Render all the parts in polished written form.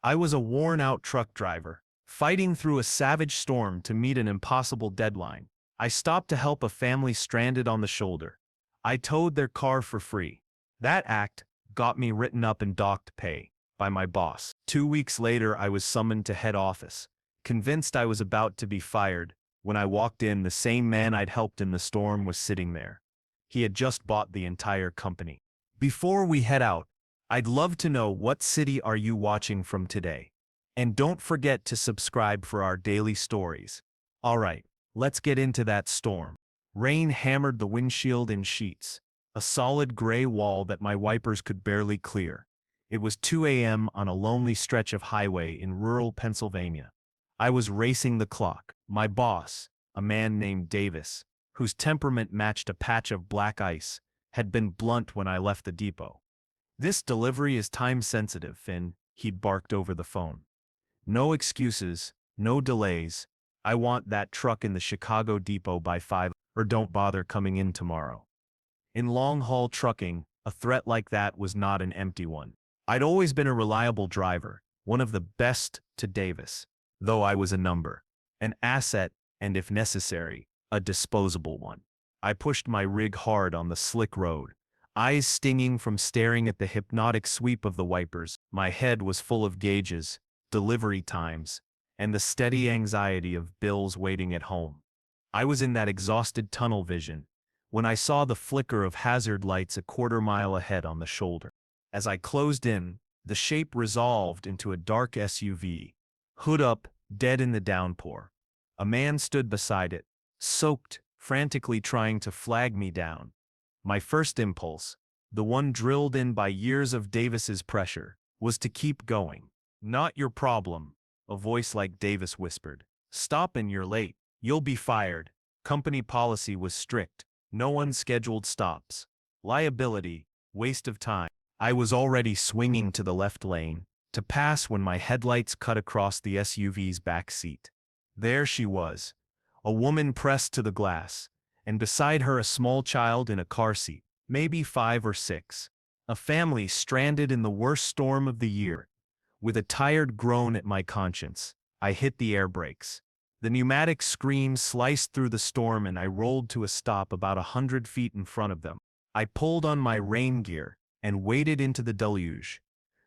I was a worn-out truck driver, fighting through a savage storm to meet an impossible deadline. I stopped to help a family stranded on the shoulder. I towed their car for free. That act got me written up and docked pay by my boss. 2 weeks later, I was summoned to head office, convinced I was about to be fired. When I walked in, the same man I'd helped in the storm was sitting there. He had just bought the entire company. Before we head out, I'd love to know, what city are you watching from today? And don't forget to subscribe for our daily stories. Alright, let's get into that storm. Rain hammered the windshield in sheets, a solid gray wall that my wipers could barely clear. It was 2 a.m. on a lonely stretch of highway in rural Pennsylvania. I was racing the clock. My boss, a man named Davis, whose temperament matched a patch of black ice, had been blunt when I left the depot. "This delivery is time-sensitive, Finn," he'd barked over the phone. "No excuses, no delays. I want that truck in the Chicago depot by 5, or don't bother coming in tomorrow." In long-haul trucking, a threat like that was not an empty one. I'd always been a reliable driver, one of the best to Davis, though I was a number, an asset, and if necessary, a disposable one. I pushed my rig hard on the slick road, eyes stinging from staring at the hypnotic sweep of the wipers. My head was full of gauges, delivery times, and the steady anxiety of bills waiting at home. I was in that exhausted tunnel vision when I saw the flicker of hazard lights a quarter-mile ahead on the shoulder. As I closed in, the shape resolved into a dark SUV, hood up, dead in the downpour. A man stood beside it, soaked, frantically trying to flag me down. My first impulse, the one drilled in by years of Davis's pressure, was to keep going. "Not your problem," a voice like Davis whispered. "Stop and you're late. You'll be fired." Company policy was strict. No unscheduled stops. Liability, waste of time. I was already swinging to the left lane to pass when my headlights cut across the SUV's back seat. There she was, a woman pressed to the glass, and beside her a small child in a car seat, maybe 5 or 6. A family stranded in the worst storm of the year. With a tired groan at my conscience, I hit the air brakes. The pneumatic scream sliced through the storm and I rolled to a stop about 100 feet in front of them. I pulled on my rain gear and waded into the deluge.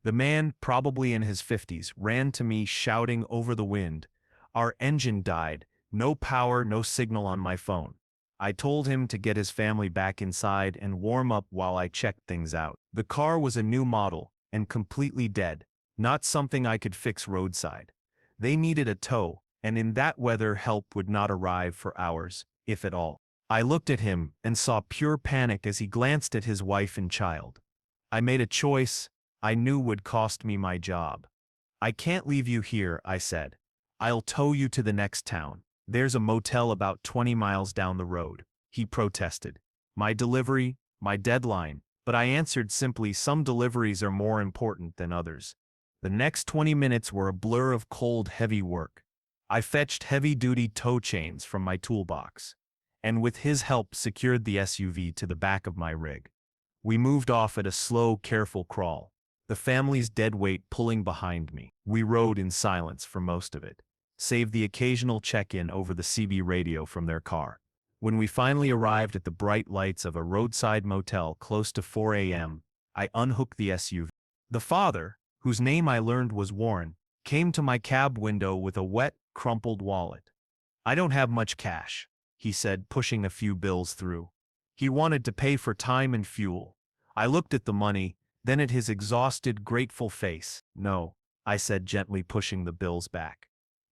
The man, probably in his 50s, ran to me shouting over the wind, "Our engine died, no power, no signal on my phone." I told him to get his family back inside and warm up while I checked things out. The car was a new model and completely dead, not something I could fix roadside. They needed a tow, and in that weather help would not arrive for hours, if at all. I looked at him and saw pure panic as he glanced at his wife and child. I made a choice I knew would cost me my job. "I can't leave you here," I said. "I'll tow you to the next town. There's a motel about 20 miles down the road." He protested. My delivery, my deadline, but I answered simply, "Some deliveries are more important than others." The next 20 minutes were a blur of cold, heavy work. I fetched heavy-duty tow chains from my toolbox, and with his help secured the SUV to the back of my rig. We moved off at a slow, careful crawl, the family's dead weight pulling behind me. We rode in silence for most of it, save the occasional check-in over the CB radio from their car. When we finally arrived at the bright lights of a roadside motel close to 4 a.m., I unhooked the SUV. The father, whose name I learned was Warren, came to my cab window with a wet, crumpled wallet. "I don't have much cash," he said, pushing a few bills through. He wanted to pay for time and fuel. I looked at the money, then at his exhausted, grateful face. "No," I said, gently pushing the bills back.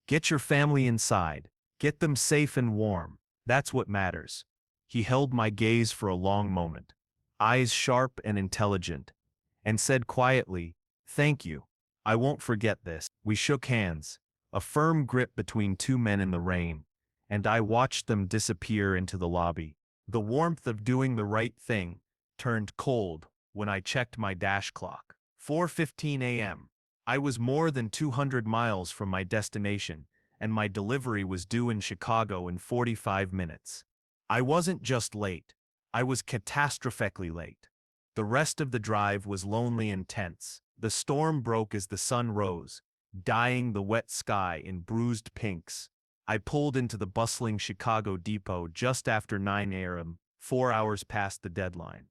"Get your family inside. Get them safe and warm. That's what matters." He held my gaze for a long moment, eyes sharp and intelligent, and said quietly, "Thank you. I won't forget this." We shook hands, a firm grip between two men in the rain, and I watched them disappear into the lobby. The warmth of doing the right thing turned cold when I checked my dash clock. 4:15 a.m. I was more than 200 miles from my destination, and my delivery was due in Chicago in 45 minutes. I wasn't just late, I was catastrophically late. The rest of the drive was lonely and tense. The storm broke as the sun rose, dyeing the wet sky in bruised pinks. I pulled into the bustling Chicago depot just after 9 a.m., 4 hours past the deadline.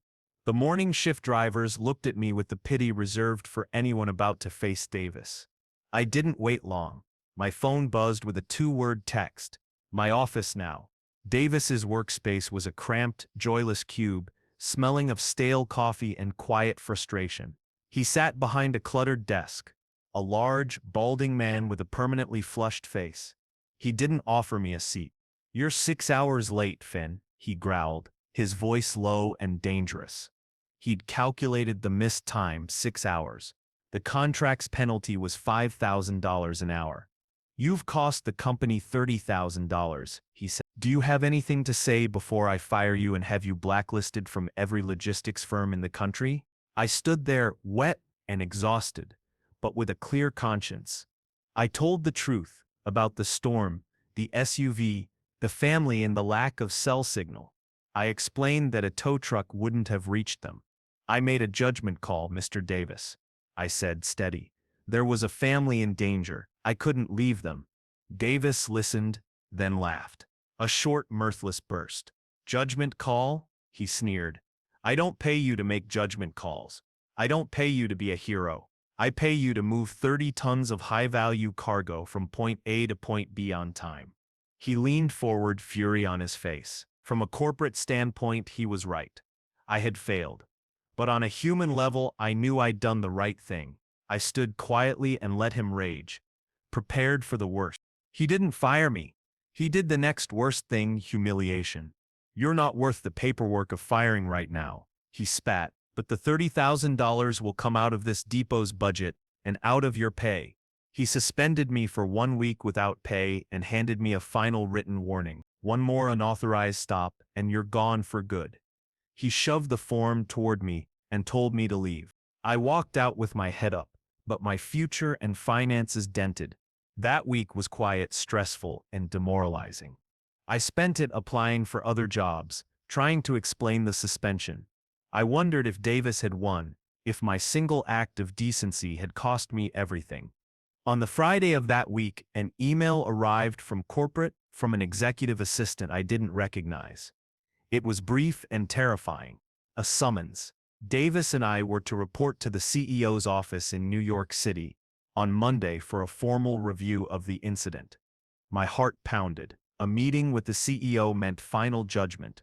The morning shift drivers looked at me with the pity reserved for anyone about to face Davis. I didn't wait long. My phone buzzed with a two-word text. My office now. Davis's workspace was a cramped, joyless cube, smelling of stale coffee and quiet frustration. He sat behind a cluttered desk, a large, balding man with a permanently flushed face. He didn't offer me a seat. "You're 6 hours late, Finn," he growled, his voice low and dangerous. He'd calculated the missed time, 6 hours. The contract's penalty was $5,000 an hour. "You've cost the company $30,000, he said. "Do you have anything to say before I fire you and have you blacklisted from every logistics firm in the country?" I stood there, wet and exhausted, but with a clear conscience. I told the truth about the storm, the SUV, the family, and the lack of cell signal. I explained that a tow truck wouldn't have reached them. "I made a judgment call, Mr. Davis," I said, steady. "There was a family in danger. I couldn't leave them." Davis listened, then laughed. A short, mirthless burst. "Judgment call?" he sneered. "I don't pay you to make judgment calls. I don't pay you to be a hero. I pay you to move 30 tons of high-value cargo from point A to point B on time." He leaned forward, fury on his face. From a corporate standpoint, he was right. I had failed. But on a human level, I knew I'd done the right thing. I stood quietly and let him rage, prepared for the worst. He didn't fire me. He did the next worst thing, humiliation. "You're not worth the paperwork of firing right now," he spat, "but the $30,000 will come out of this depot's budget and out of your pay." He suspended me for 1 week without pay and handed me a final written warning. "One more unauthorized stop, and you're gone for good." He shoved the form toward me and told me to leave. I walked out with my head up, but my future and finances dented. That week was quiet, stressful, and demoralizing. I spent it applying for other jobs, trying to explain the suspension. I wondered if Davis had won, if my single act of decency had cost me everything. On the Friday of that week, an email arrived from corporate, from an executive assistant I didn't recognize. It was brief and terrifying. A summons. Davis and I were to report to the CEO's office in New York City on Monday for a formal review of the incident. My heart pounded. A meeting with the CEO meant final judgment.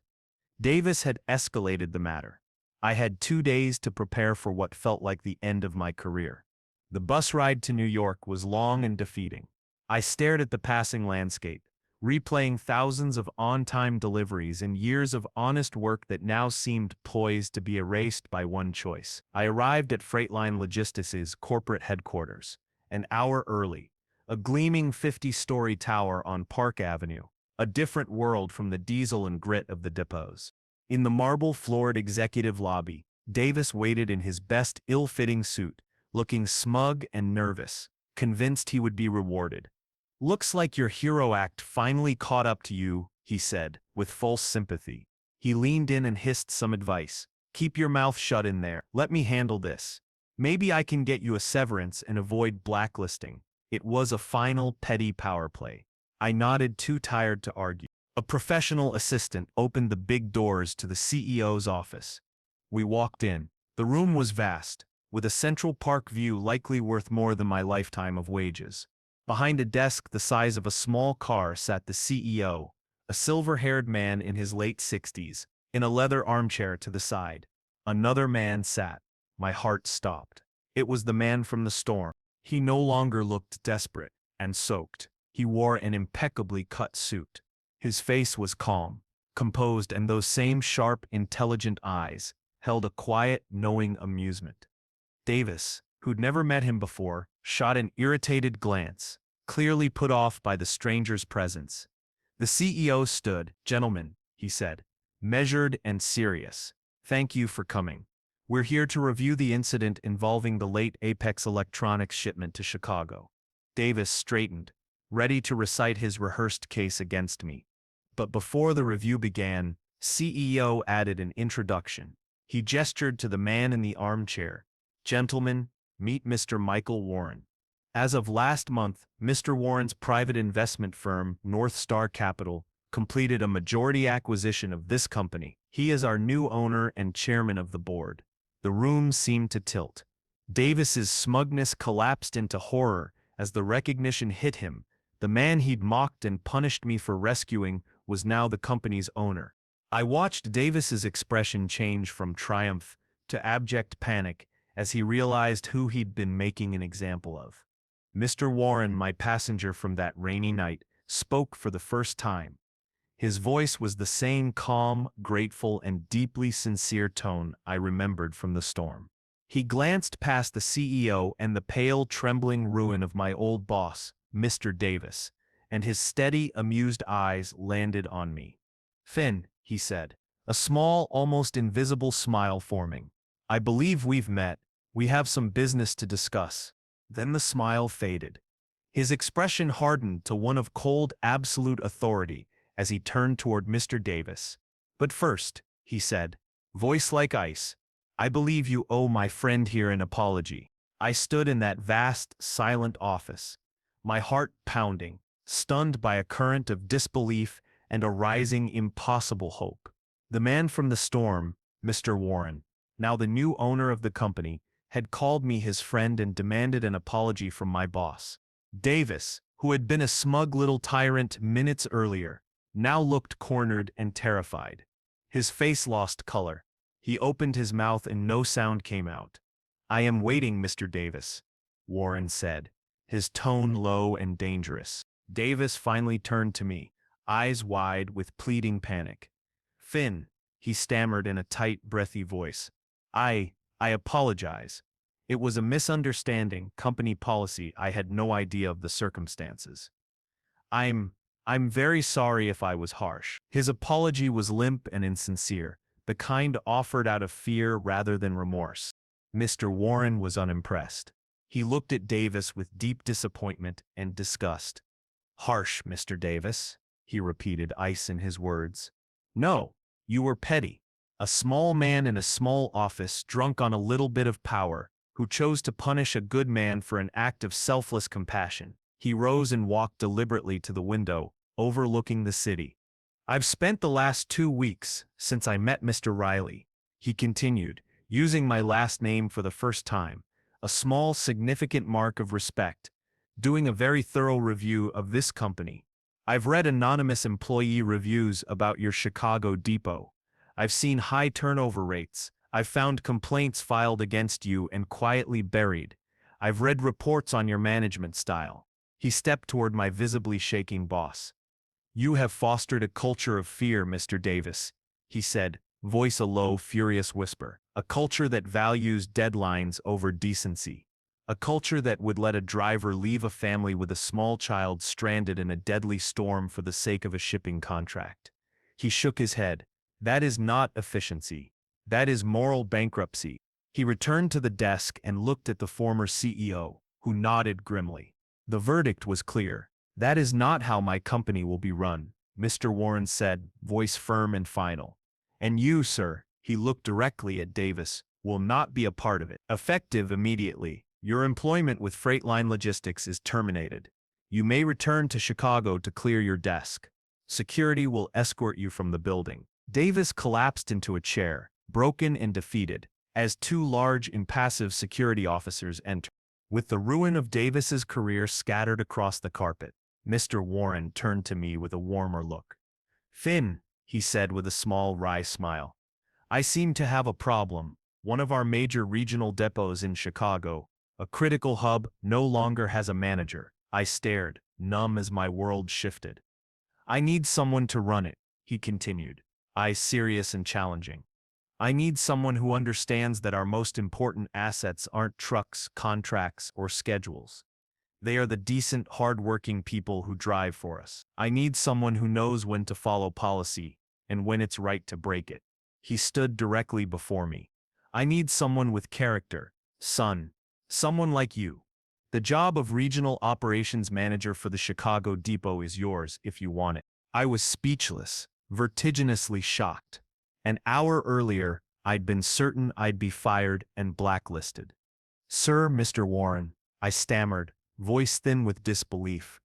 Davis had escalated the matter. I had 2 days to prepare for what felt like the end of my career. The bus ride to New York was long and defeating. I stared at the passing landscape, replaying thousands of on-time deliveries and years of honest work that now seemed poised to be erased by one choice. I arrived at Freightline Logistics' corporate headquarters, an hour early, a gleaming 50-story tower on Park Avenue, a different world from the diesel and grit of the depots. In the marble-floored executive lobby, Davis waited in his best ill-fitting suit, looking smug and nervous, convinced he would be rewarded. "Looks like your hero act finally caught up to you," he said, with false sympathy. He leaned in and hissed some advice. "Keep your mouth shut in there. Let me handle this. Maybe I can get you a severance and avoid blacklisting." It was a final, petty power play. I nodded, too tired to argue. A professional assistant opened the big doors to the CEO's office. We walked in. The room was vast, with a Central Park view likely worth more than my lifetime of wages. Behind a desk the size of a small car sat the CEO, a silver-haired man in his late 60s, in a leather armchair to the side. Another man sat. My heart stopped. It was the man from the storm. He no longer looked desperate and soaked. He wore an impeccably cut suit. His face was calm, composed, and those same sharp, intelligent eyes held a quiet, knowing amusement. Davis, who'd never met him before, shot an irritated glance, clearly put off by the stranger's presence. The CEO stood. "Gentlemen," he said, measured and serious, "thank you for coming. We're here to review the incident involving the late Apex Electronics shipment to Chicago." Davis straightened, ready to recite his rehearsed case against me. But before the review began, CEO added an introduction. He gestured to the man in the armchair. "Gentlemen, meet Mr. Michael Warren." As of last month, Mr. Warren's private investment firm, North Star Capital, completed a majority acquisition of this company. He is our new owner and chairman of the board. The room seemed to tilt. Davis's smugness collapsed into horror as the recognition hit him. The man he'd mocked and punished me for rescuing was now the company's owner. I watched Davis's expression change from triumph to abject panic as he realized who he'd been making an example of. Mr. Warren, my passenger from that rainy night, spoke for the first time. His voice was the same calm, grateful, and deeply sincere tone I remembered from the storm. He glanced past the CEO and the pale, trembling ruin of my old boss, Mr. Davis, and his steady, amused eyes landed on me. "Finn," he said, a small, almost invisible smile forming. "I believe we've met. We have some business to discuss." Then the smile faded. His expression hardened to one of cold, absolute authority as he turned toward Mr. Davis. "But first," he said, voice like ice, "I believe you owe my friend here an apology." I stood in that vast, silent office, my heart pounding, stunned by a current of disbelief and a rising, impossible hope. The man from the storm, Mr. Warren, now the new owner of the company, had called me his friend and demanded an apology from my boss. Davis, who had been a smug little tyrant minutes earlier, now looked cornered and terrified. His face lost color. He opened his mouth and no sound came out. "I am waiting, Mr. Davis," Warren said, his tone low and dangerous. Davis finally turned to me, eyes wide with pleading panic. "Finn," he stammered in a tight, breathy voice. I apologize. It was a misunderstanding, company policy. I had no idea of the circumstances. I'm very sorry if I was harsh." His apology was limp and insincere, the kind offered out of fear rather than remorse. Mr. Warren was unimpressed. He looked at Davis with deep disappointment and disgust. "Harsh, Mr. Davis," he repeated, ice in his words. "No, you were petty. A small man in a small office, drunk on a little bit of power, who chose to punish a good man for an act of selfless compassion." He rose and walked deliberately to the window, overlooking the city. "I've spent the last 2 weeks, since I met Mr. Riley," he continued, using my last name for the first time, a small significant mark of respect, "doing a very thorough review of this company. I've read anonymous employee reviews about your Chicago depot. I've seen high turnover rates. I've found complaints filed against you and quietly buried. I've read reports on your management style." He stepped toward my visibly shaking boss. "You have fostered a culture of fear, Mr. Davis," he said, voice a low, furious whisper. "A culture that values deadlines over decency. A culture that would let a driver leave a family with a small child stranded in a deadly storm for the sake of a shipping contract." He shook his head. "That is not efficiency. That is moral bankruptcy." He returned to the desk and looked at the former CEO, who nodded grimly. The verdict was clear. "That is not how my company will be run," Mr. Warren said, voice firm and final. "And you, sir," he looked directly at Davis, "will not be a part of it. Effective immediately, your employment with Freightline Logistics is terminated. You may return to Chicago to clear your desk. Security will escort you from the building." Davis collapsed into a chair, broken and defeated, as two large, impassive security officers entered. With the ruin of Davis's career scattered across the carpet, Mr. Warren turned to me with a warmer look. "Finn," he said with a small, wry smile, "I seem to have a problem. One of our major regional depots in Chicago, a critical hub, no longer has a manager." I stared, numb as my world shifted. "I need someone to run it," he continued, eyes serious and challenging. "I need someone who understands that our most important assets aren't trucks, contracts, or schedules. They are the decent, hard-working people who drive for us. I need someone who knows when to follow policy and when it's right to break it." He stood directly before me. "I need someone with character, son. Someone like you. The job of Regional Operations Manager for the Chicago Depot is yours if you want it." I was speechless, vertiginously shocked. An hour earlier, I'd been certain I'd be fired and blacklisted. "Sir, Mr. Warren," I stammered, voice thin with disbelief.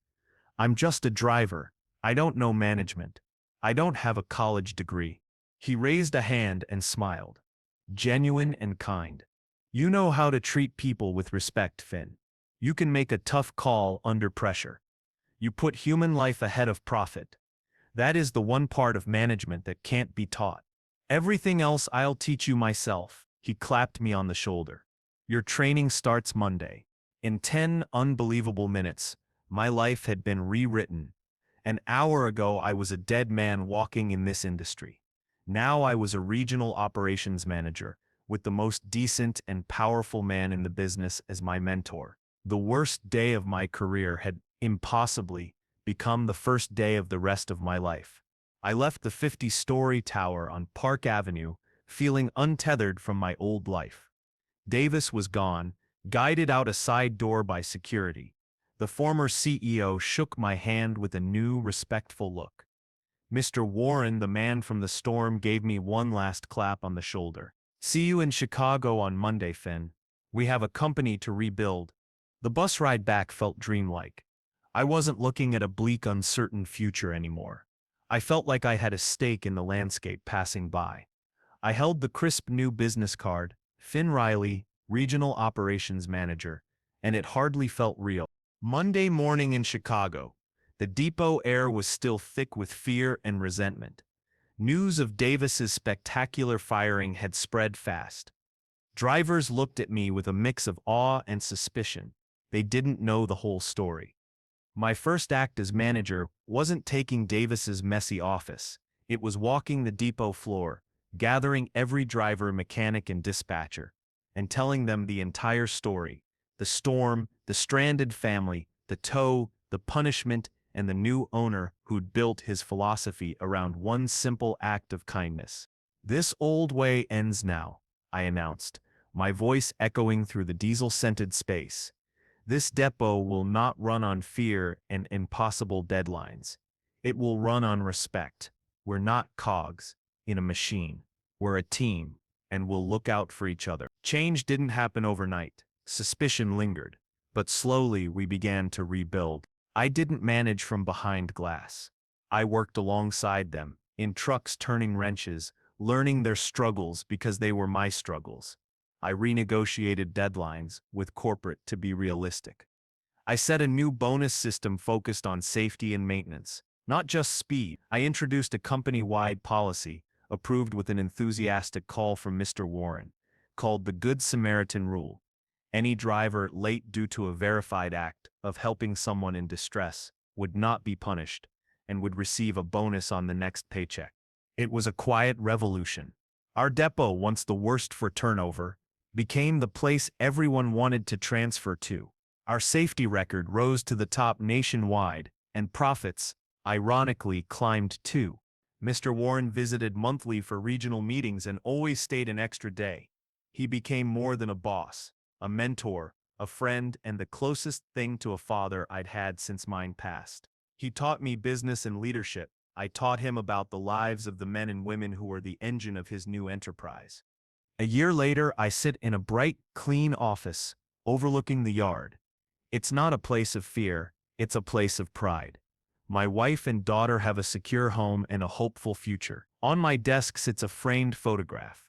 I'm just a driver. I don't know management. I don't have a college degree. He raised a hand and smiled. Genuine and kind. You know how to treat people with respect, Finn. You can make a tough call under pressure. You put human life ahead of profit. That is the one part of management that can't be taught. Everything else I'll teach you myself. He clapped me on the shoulder. Your training starts Monday. In 10 unbelievable minutes, my life had been rewritten. An hour ago I was a dead man walking in this industry. Now I was a regional operations manager, with the most decent and powerful man in the business as my mentor. The worst day of my career had impossibly become the first day of the rest of my life. I left the 50-story tower on Park Avenue, feeling untethered from my old life. Davis was gone, guided out a side door by security. The former CEO shook my hand with a new, respectful look. Mr. Warren, the man from the storm, gave me one last clap on the shoulder. See you in Chicago on Monday, Finn. We have a company to rebuild. The bus ride back felt dreamlike. I wasn't looking at a bleak, uncertain future anymore. I felt like I had a stake in the landscape passing by. I held the crisp new business card, Finn Riley, Regional Operations Manager, and it hardly felt real. Monday morning in Chicago. The depot air was still thick with fear and resentment. News of Davis's spectacular firing had spread fast. Drivers looked at me with a mix of awe and suspicion. They didn't know the whole story. My first act as manager wasn't taking Davis's messy office. It was walking the depot floor, gathering every driver, mechanic, and dispatcher, and telling them the entire story. The storm, the stranded family, the tow, the punishment, and the new owner who'd built his philosophy around one simple act of kindness. This old way ends now, I announced, my voice echoing through the diesel-scented space. This depot will not run on fear and impossible deadlines. It will run on respect. We're not cogs in a machine. We're a team, and we'll look out for each other. Change didn't happen overnight. Suspicion lingered, but slowly we began to rebuild. I didn't manage from behind glass. I worked alongside them, in trucks turning wrenches, learning their struggles because they were my struggles. I renegotiated deadlines with corporate to be realistic. I set a new bonus system focused on safety and maintenance, not just speed. I introduced a company-wide policy, approved with an enthusiastic call from Mr. Warren, called the Good Samaritan Rule. Any driver late due to a verified act of helping someone in distress would not be punished and would receive a bonus on the next paycheck. It was a quiet revolution. Our depot, once the worst for turnover, became the place everyone wanted to transfer to. Our safety record rose to the top nationwide, and profits, ironically, climbed too. Mr. Warren visited monthly for regional meetings and always stayed an extra day. He became more than a boss, a mentor, a friend, and the closest thing to a father I'd had since mine passed. He taught me business and leadership. I taught him about the lives of the men and women who were the engine of his new enterprise. A year later, I sit in a bright, clean office, overlooking the yard. It's not a place of fear, it's a place of pride. My wife and daughter have a secure home and a hopeful future. On my desk sits a framed photograph.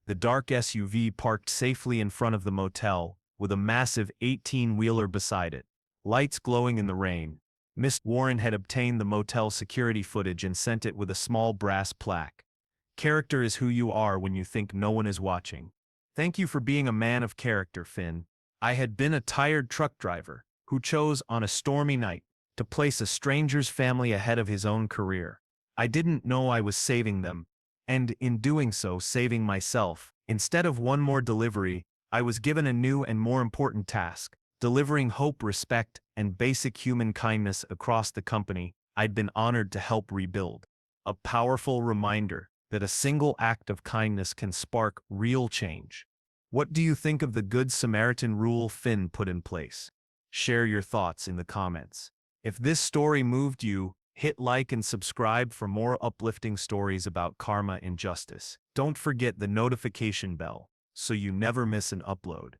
The dark SUV parked safely in front of the motel, with a massive 18-wheeler beside it, lights glowing in the rain. Miss Warren had obtained the motel security footage and sent it with a small brass plaque. Character is who you are when you think no one is watching. Thank you for being a man of character, Finn. I had been a tired truck driver who chose on a stormy night to place a stranger's family ahead of his own career. I didn't know I was saving them, and in doing so, saving myself. Instead of one more delivery, I was given a new and more important task, delivering hope, respect, and basic human kindness across the company I'd been honored to help rebuild. A powerful reminder that a single act of kindness can spark real change. What do you think of the Good Samaritan rule Finn put in place? Share your thoughts in the comments. If this story moved you, hit like and subscribe for more uplifting stories about karma and justice. Don't forget the notification bell so you never miss an upload.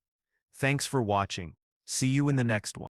Thanks for watching. See you in the next one.